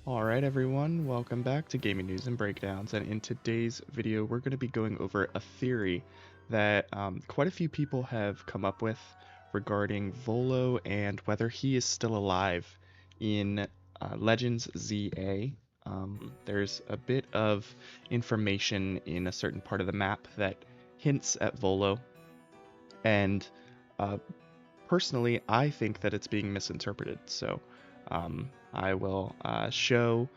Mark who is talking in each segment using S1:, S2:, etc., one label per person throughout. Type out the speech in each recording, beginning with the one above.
S1: Alright everyone, welcome back to Gaming News and Breakdowns, and in today's video we're going to be going over a theory that quite a few people have come up with regarding Volo and whether he is still alive in Legends ZA. There's a bit of information in a certain part of the map that hints at Volo, and uh, personally I think that it's being misinterpreted, so I will show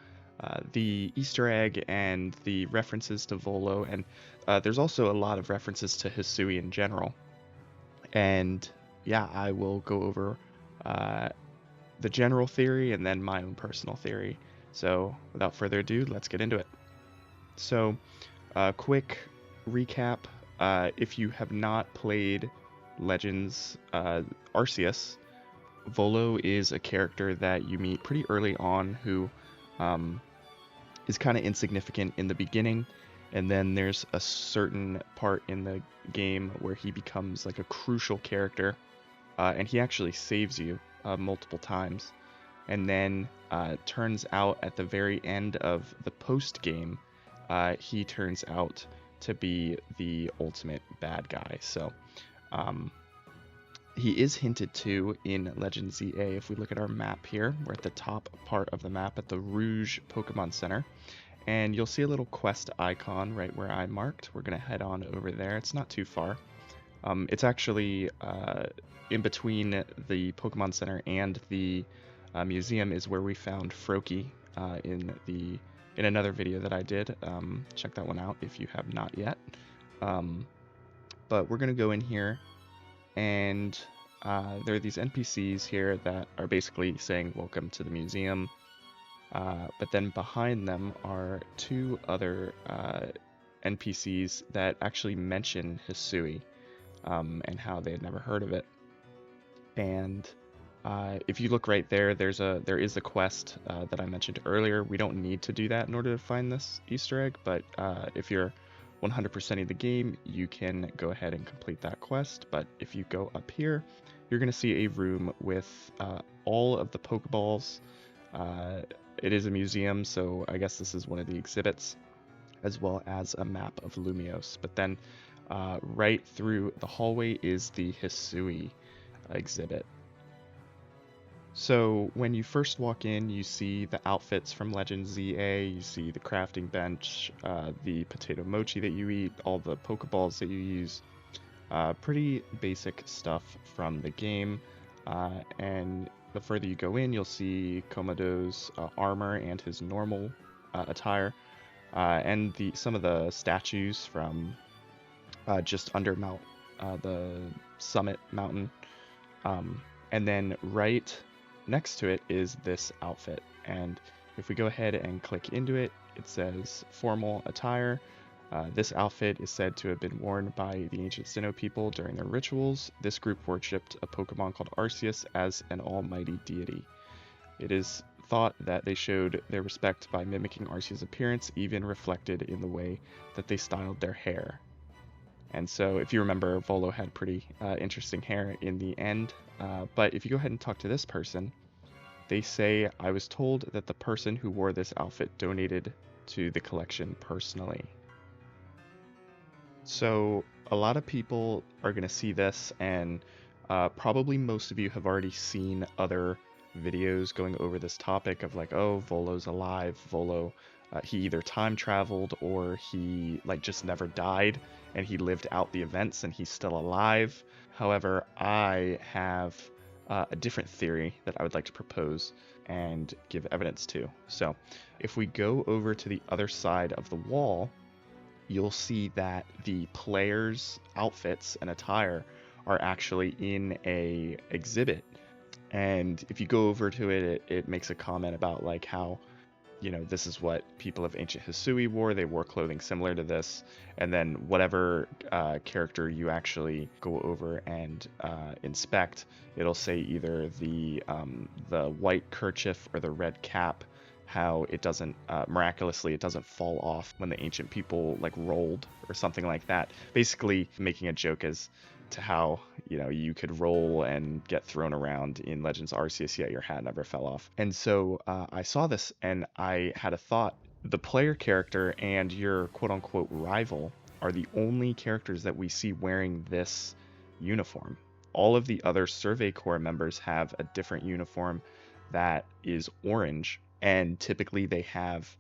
S1: the Easter egg and the references to Volo, and there's also a lot of references to Hisui in general. And yeah, I will go over uh, the general theory and then my own personal theory. So without further ado, let's get into it. So, quick recap. If you have not played Legends Arceus, Volo is a character that you meet pretty early on who um, is kind of insignificant in the beginning, and then there's a certain part in the game where he becomes like a crucial character, and he actually saves you multiple times. And then turns out at the very end of the post game, he turns out to be the ultimate bad guy. So um, he is hinted to in Legends ZA. If we look at our map here, we're at the top part of the map at the Rouge Pokemon Center, and you'll see a little quest icon right where I marked. We're going to head on over there. It's not too far. It's actually in between the Pokemon Center and the museum is where we found Froakie in another video that I did. Check that one out if you have not yet. But we're going to go in here, and there are these NPCs here that are basically saying welcome to the museum, but then behind them are two other NPCs that actually mention Hisui, and how they had never heard of it. And if you look right there, there is a quest that I mentioned earlier. We don't need to do that in order to find this Easter egg, but if you're 100%ing the game, you can go ahead and complete that quest. But if you go up here, you're going to see a room with all of the Pokeballs. It is a museum, so I guess this is one of the exhibits, as well as a map of Lumiose. But then right through the hallway is the Hisui exhibit. So when you first walk in, you see the outfits from Legends ZA, you see the crafting bench, the potato mochi that you eat, all the Pokeballs that you use. Pretty basic stuff from the game. And the further you go in, you'll see Komodo's armor and his normal attire, and some of the statues from just under the summit mountain. And then right next to it is this outfit, and if we go ahead and click into it, it says formal attire. This outfit is said to have been worn by the ancient Sinnoh people during their rituals. This group worshipped a Pokemon called Arceus as an almighty deity. It is thought that they showed their respect by mimicking Arceus' appearance, even reflected in the way that they styled their hair. And so if you remember, Volo had pretty interesting hair in the end. But if you go ahead and talk to this person, they say, I was told that the person who wore this outfit donated to the collection personally. So a lot of people are going to see this, and probably most of you have already seen other videos going over this topic of like, oh, Volo's alive. Volo, he either time traveled or he like just never died and he lived out the events and he's still alive. However, I have a different theory that I would like to propose and give evidence to. So if we go over to the other side of the wall, you'll see that the players' outfits and attire are actually in a exhibit. And if you go over to it, it makes a comment about like how, you know, this is what people of ancient Hisui wore. They wore clothing similar to this. And then whatever character you actually go over and inspect, it'll say either the white kerchief or the red cap, how it doesn't miraculously it doesn't fall off when the ancient people like rolled or something like that, basically making a joke as to how, you could roll and get thrown around in Legends Arceus, yet your hat never fell off. And so I saw this and I had a thought. The player character and your quote unquote rival are the only characters that we see wearing this uniform. All of the other Survey Corps members have a different uniform that is orange, and typically they have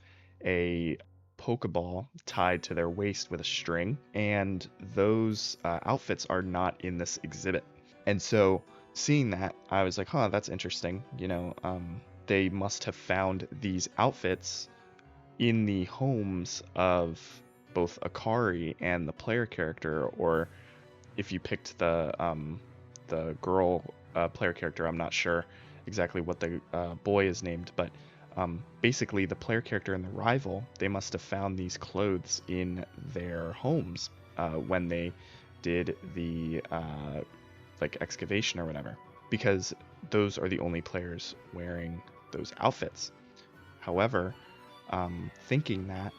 S1: a Pokeball tied to their waist with a string, and those outfits are not in this exhibit. And so, seeing that, I was like, huh, that's interesting. They must have found these outfits in the homes of both Akari and the player character, or if you picked the girl player character, I'm not sure exactly what the boy is named, but basically the player character and the rival, they must have found these clothes in their homes when they did the like excavation or whatever, because those are the only players wearing those outfits. However, thinking that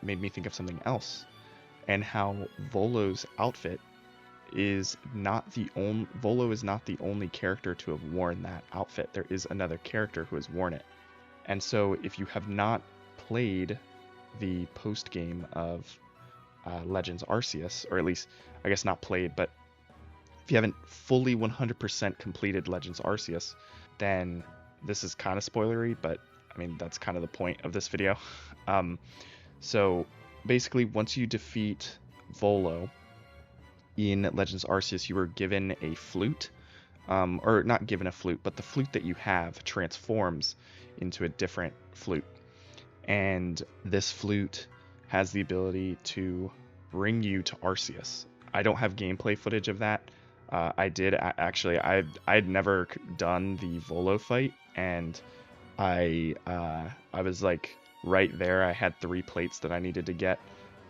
S1: made me think of something else, and how Volo's outfit is not the only Volo is not the only character to have worn that outfit. There is another character who has worn it. And so if you have not played the post game of Legends Arceus, or at least I guess not played, but if you haven't fully 100% completed Legends Arceus, then this is kind of spoilery, but I mean that's kind of the point of this video. So basically, once you defeat Volo in Legends Arceus, you were given a flute, or not given a flute, but the flute that you have transforms into a different flute. And this flute has the ability to bring you to Arceus. I don't have gameplay footage of that. I did actually. I'd never done the Volo fight, and I was like right there. I had 3 plates that I needed to get.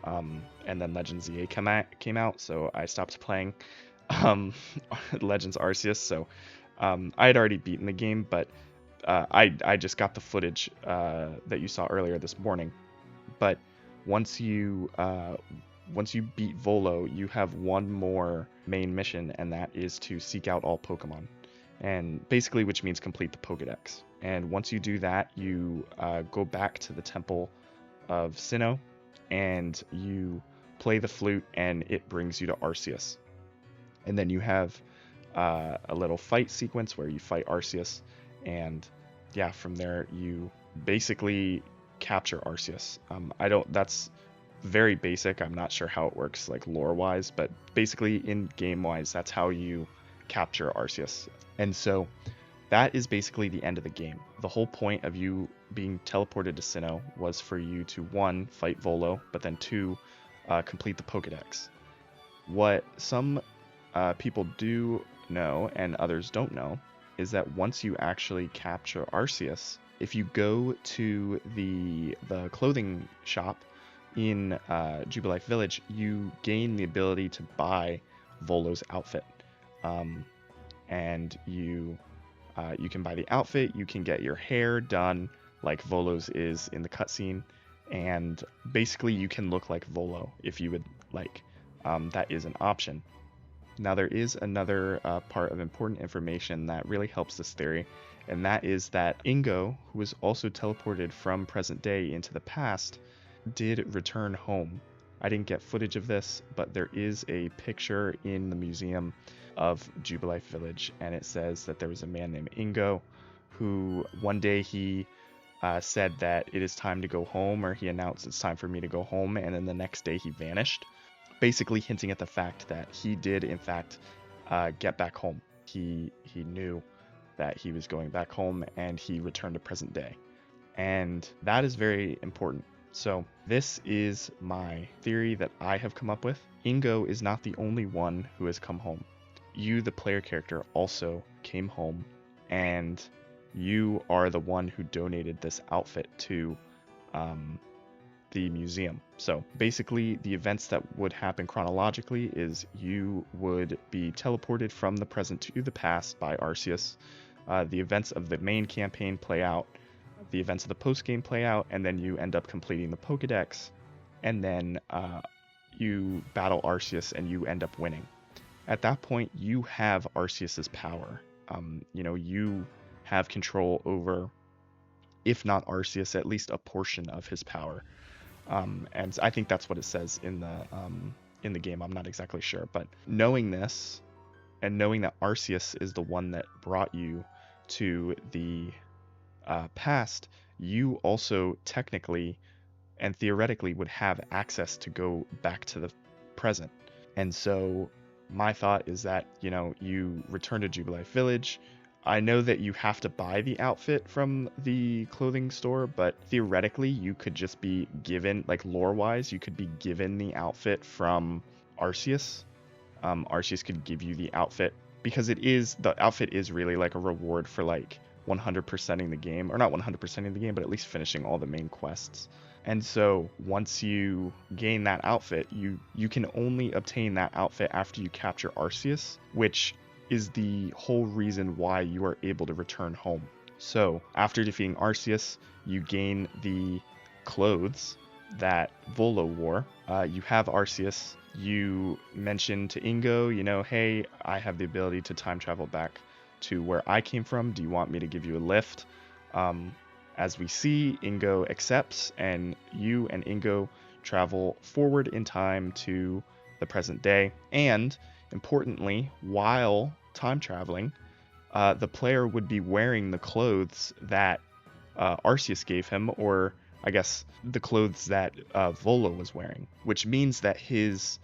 S1: And then Legends ZA came out, so I stopped playing Legends Arceus. So I had already beaten the game, but I just got the footage that you saw earlier this morning. But once you beat Volo, you have one more main mission, and that is to seek out all Pokemon, and basically, which means complete the Pokedex. And once you do that, you go back to the Temple of Sinnoh, and you play the flute, and it brings you to Arceus. And then you have a little fight sequence where you fight Arceus, and yeah, from there you basically capture Arceus. That's very basic. I'm not sure how it works like lore wise, but basically in game wise, that's how you capture Arceus. And so that is basically the end of the game. The whole point of you being teleported to Sinnoh was for you to 1, fight Volo, but then 2, complete the Pokedex. What some people do know and others don't know is that once you actually capture Arceus, if you go to the clothing shop in Jubilife Village, you gain the ability to buy Volo's outfit, and you can buy the outfit. You can get your hair done like Volo's is in the cutscene, and basically you can look like Volo if you would like. That is an option. Now there is another part of important information that really helps this theory, and that is that Ingo, who was also teleported from present day into the past, did return home. I didn't get footage of this, but there is a picture in the museum of Jubilife Village, and it says that there was a man named Ingo who one day he said that it is time to go home, or he announced it's time for me to go home, and then the next day he vanished, basically hinting at the fact that he did in fact get back home. He knew that he was going back home, and he returned to present day, and that is very important. So this is my theory that I have come up with. Ingo is not the only one who has come home. You, the player character, also came home, and you are the one who donated this outfit to the museum. So basically, the events that would happen chronologically is you would be teleported from the present to the past by Arceus. The events of the main campaign play out. The events of the post-game play out, and then you end up completing the Pokedex, and then you battle Arceus, and you end up winning. at that point you have Arceus's power. You have control over, if not Arceus, at least a portion of his power. And I think that's what it says in the game. I'm not exactly sure, but knowing this and knowing that Arceus is the one that brought you to the past, you also technically and theoretically would have access to go back to the present. And so my thought is that, you return to Jubilife Village. I know that you have to buy the outfit from the clothing store, but theoretically you could just be given, like lore-wise, you could be given the outfit from Arceus. Arceus could give you the outfit because the outfit is really like a reward for like 100%ing the game, or not 100%ing the game, but at least finishing all the main quests. And so once you gain that outfit, you can only obtain that outfit after you capture Arceus, which is the whole reason why you are able to return home. So after defeating Arceus, you gain the clothes that Volo wore. You have Arceus. You mention to Ingo, hey, I have the ability to time travel back to where I came from. Do you want me to give you a lift? As we see, Ingo accepts, and you and Ingo travel forward in time to the present day. And importantly, while time traveling, the player would be wearing the clothes that Arceus gave him, or I guess the clothes that Volo was wearing, which means that his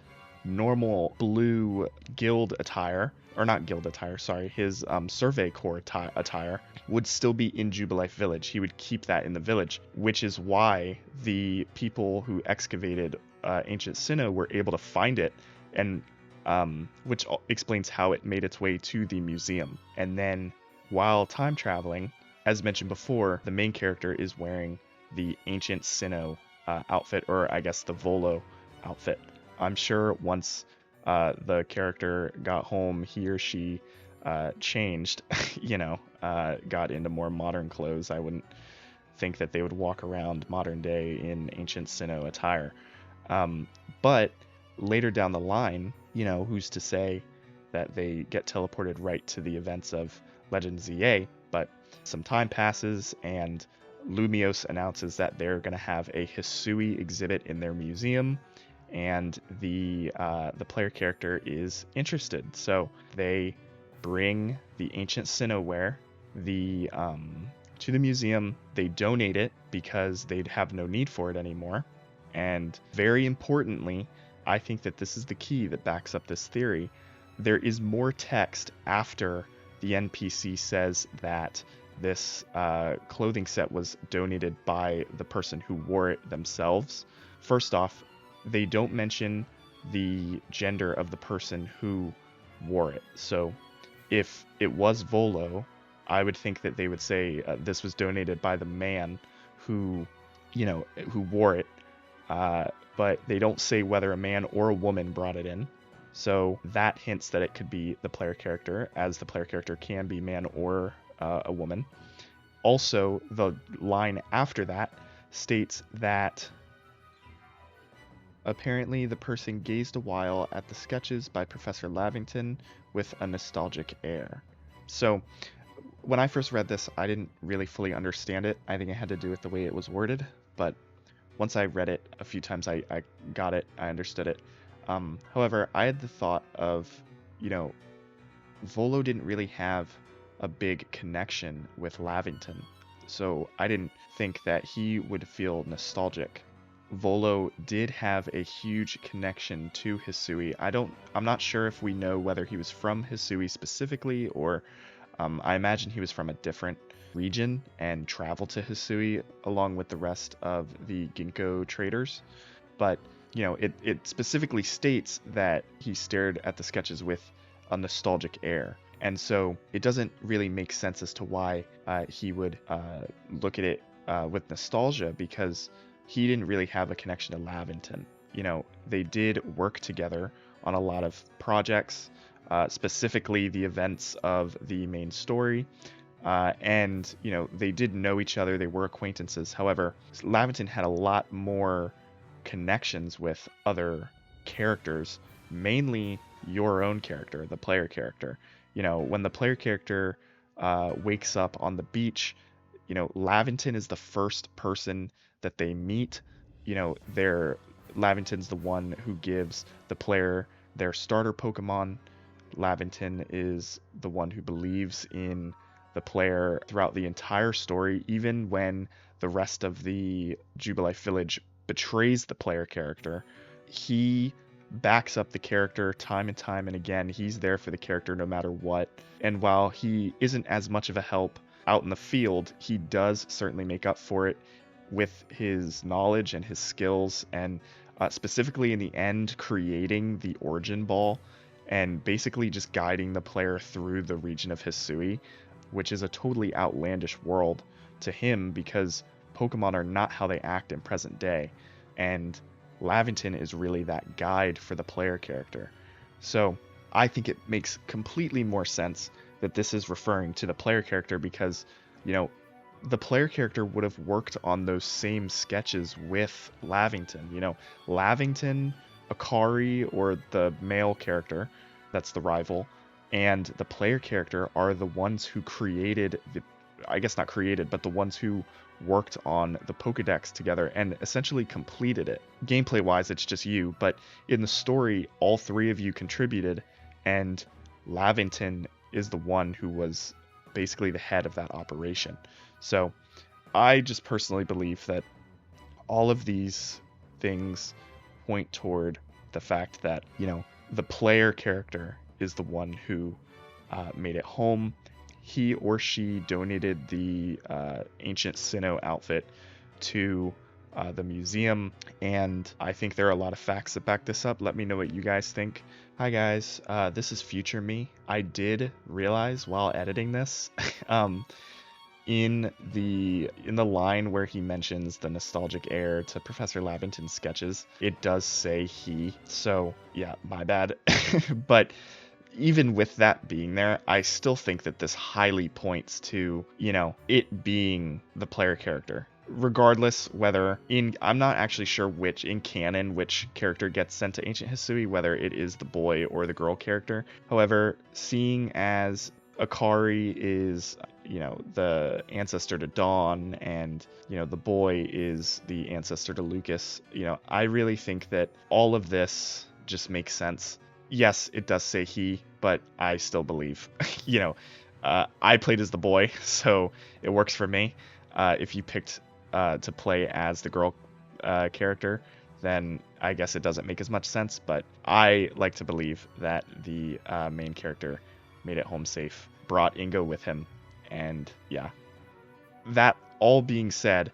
S1: normal blue guild attire, or not guild attire, sorry, his Survey Corps attire would still be in Jubilife Village. He would keep that in the village, which is why the people who excavated ancient Sinnoh were able to find it, and which explains how it made its way to the museum. And then while time traveling, as mentioned before, the main character is wearing the ancient Sinnoh outfit, or I guess the Volo outfit. I'm sure once the character got home, he or she changed, got into more modern clothes. I wouldn't think that they would walk around modern day in ancient Sinnoh attire. But later down the line, who's to say that they get teleported right to the events of Legends ZA? But some time passes, and Lumiose announces that they're going to have a Hisui exhibit in their museum, and the player character is interested. So they bring the ancient Sinnoh wear to the museum. They donate it because they'd have no need for it anymore. And very importantly, I think that this is the key that backs up this theory. There is more text after the NPC says that this clothing set was donated by the person who wore it themselves. First off, they don't mention the gender of the person who wore it. So if it was Volo, I would think that they would say this was donated by the man who wore it. But they don't say whether a man or a woman brought it in. So that hints that it could be the player character, as the player character can be man or a woman. Also, the line after that states that apparently the person gazed a while at the sketches by Professor Lavington with a nostalgic air. So when I first read this, I didn't really fully understand it. I think it had to do with the way it was worded, but once I read it a few times, I got it, I understood it. However, I had the thought of, Volo didn't really have a big connection with Lavington, so I didn't think that he would feel nostalgic. Volo did have a huge connection to Hisui. I'm not sure if we know whether he was from Hisui specifically, or I imagine he was from a different region and traveled to Hisui along with the rest of the Ginkgo traders. But, it specifically states that he stared at the sketches with a nostalgic air. And so it doesn't really make sense as to why he would look at it with nostalgia, because he didn't really have a connection to Lavington. They did work together on a lot of projects, specifically the events of the main story. And they did know each other, they were acquaintances. However, Lavington had a lot more connections with other characters, mainly your own character, the player character. When the player character wakes up on the beach, Lavington is the first person that they meet. They're Lavington's the one who gives the player their starter Pokemon. Lavington is the one who believes in the player throughout the entire story, even when the rest of the Jubilife village betrays the player character. He backs up the character time and time and again. He's there for the character no matter what. And while he isn't as much of a help out in the field, he does certainly make up for it with his knowledge and his skills, and specifically in the end, creating the Origin Ball and basically just guiding the player through the region of Hisui, which is a totally outlandish world to him because Pokemon are not how they act in present day. And Lavington is really that guide for the player character. So I think it makes completely more sense that this is referring to the player character because, the player character would have worked on those same sketches with Lavington. Lavington, Akari, or the male character, that's the rival, and the player character are the ones who created I guess not created, but the ones who worked on the Pokedex together and essentially completed it. Gameplay wise, it's just you, but in the story, all three of you contributed, and Lavington is the one who was basically the head of that operation. So I just personally believe that all of these things point toward the fact that, the player character is the one who made it home. He or she donated the ancient Sinnoh outfit to the museum, and I think there are a lot of facts that back this up. Let me know what you guys think. Hi guys, this is future me. I did realize while editing this, in the line where he mentions the nostalgic air to Professor Lavington's sketches, it does say he. So yeah, my bad. But even with that being there, I still think that this highly points to, it being the player character. Regardless whether I'm not actually sure in canon which character gets sent to Ancient Hisui, whether it is the boy or the girl character. However, seeing as Akari is, the ancestor to Dawn, and, the boy is the ancestor to Lucas, I really think that all of this just makes sense. Yes, it does say he, but I still believe, I played as the boy, so it works for me. If you picked to play as the girl character, then I guess it doesn't make as much sense, but I like to believe that the main character made it home safe, brought Ingo with him, and yeah. That all being said,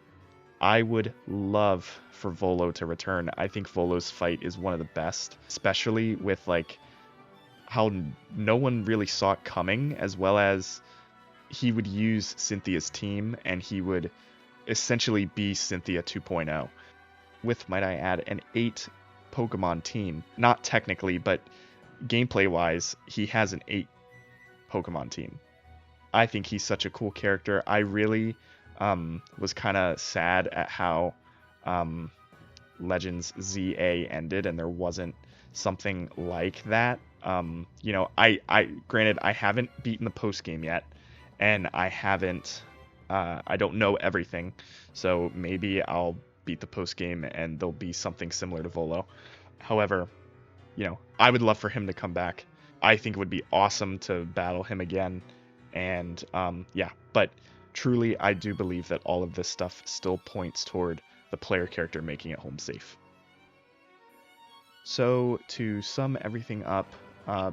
S1: I would love for Volo to return. I think Volo's fight is one of the best, especially with how no one really saw it coming, as well as he would use Cynthia's team and he would essentially be Cynthia 2.0. With, might I add, an 8 Pokemon team. Not technically, but gameplay wise, he has an 8 Pokemon team. I think he's such a cool character. I really was kind of sad at how Legends ZA ended and there wasn't something like that. I granted, I haven't beaten the post game yet, and I don't know everything, so maybe I'll beat the post game and there'll be something similar to Volo. However, I would love for him to come back. I think it would be awesome to battle him again, and but truly, I do believe that all of this stuff still points toward the player character making it home safe. So to sum everything up,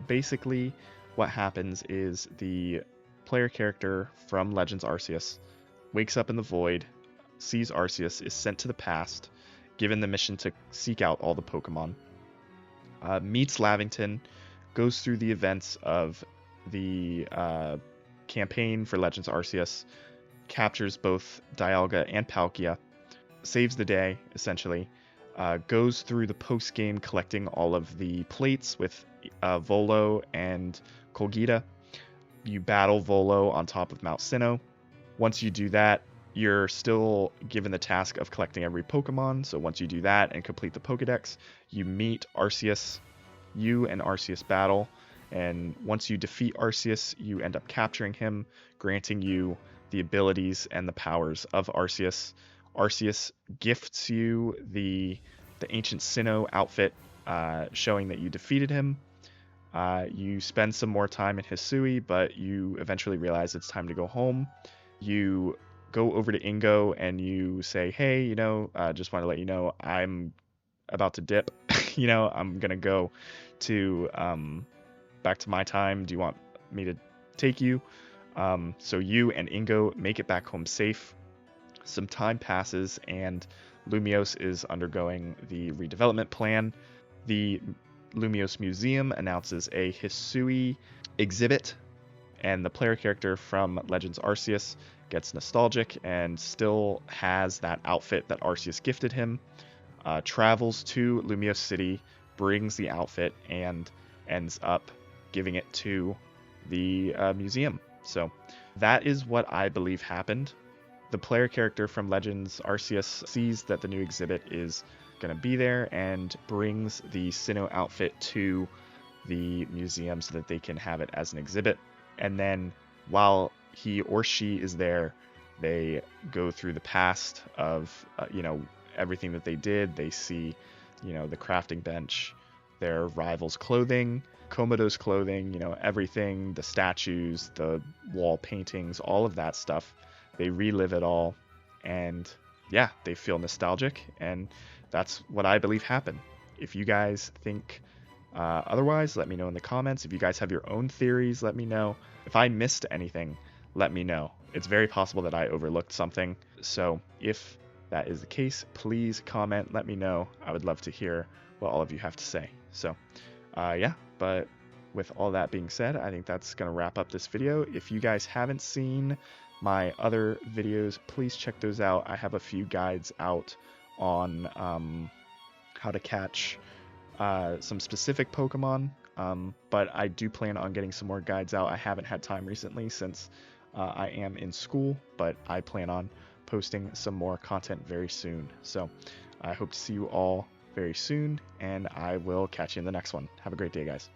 S1: basically what happens is the player character from Legends Arceus wakes up in the void, sees Arceus, is sent to the past, given the mission to seek out all the Pokemon, meets Lavington, goes through the events of the campaign for Legends Arceus, captures both Dialga and Palkia, saves the day, essentially, goes through the post-game collecting all of the plates with Volo and Colgita. You battle Volo on top of Mount Sinnoh. Once you do that, you're still given the task of collecting every Pokemon, so once you do that and complete the Pokedex, you meet Arceus, you and Arceus battle, and once you defeat Arceus, you end up capturing him, granting you the abilities and the powers of Arceus. Arceus gifts you the ancient Sinnoh outfit, showing that you defeated him. You spend some more time in Hisui, but you eventually realize it's time to go home. You go over to Ingo and you say, "Hey, just want to let you know I'm about to dip. I'm gonna go to back to my time. Do you want me to take you?" So you and Ingo make it back home safe. Some time passes, and Lumiose is undergoing the redevelopment plan. The Lumiose Museum announces a Hisui exhibit, and the player character from Legends Arceus gets nostalgic and still has that outfit that Arceus gifted him, travels to Lumiose City, brings the outfit, and ends up giving it to the museum. So that is what I believe happened. The player character from Legends Arceus sees that the new exhibit is going to be there and brings the Sinnoh outfit to the museum so that they can have it as an exhibit. And then while he or she is there, they go through the past of, everything that they did. They see, the crafting bench, their rival's clothing, Komodo's clothing, everything, the statues, the wall paintings, all of that stuff. They relive it all, and yeah, they feel nostalgic, and that's what I believe happened. If you guys think otherwise, let me know in the comments. If you guys have your own theories, let me know. If I missed anything, let me know. It's very possible that I overlooked something, so if that is the case, please comment, let me know. I would love to hear what all of you have to say. So but with all that being said, I think that's going to wrap up this video. If you guys haven't seen my other videos, please check those out. I have a few guides out on how to catch some specific Pokemon, but I do plan on getting some more guides out. I haven't had time recently since I am in school, but I plan on posting some more content very soon. So I hope to see you all very soon, and I will catch you in the next one. Have a great day, guys.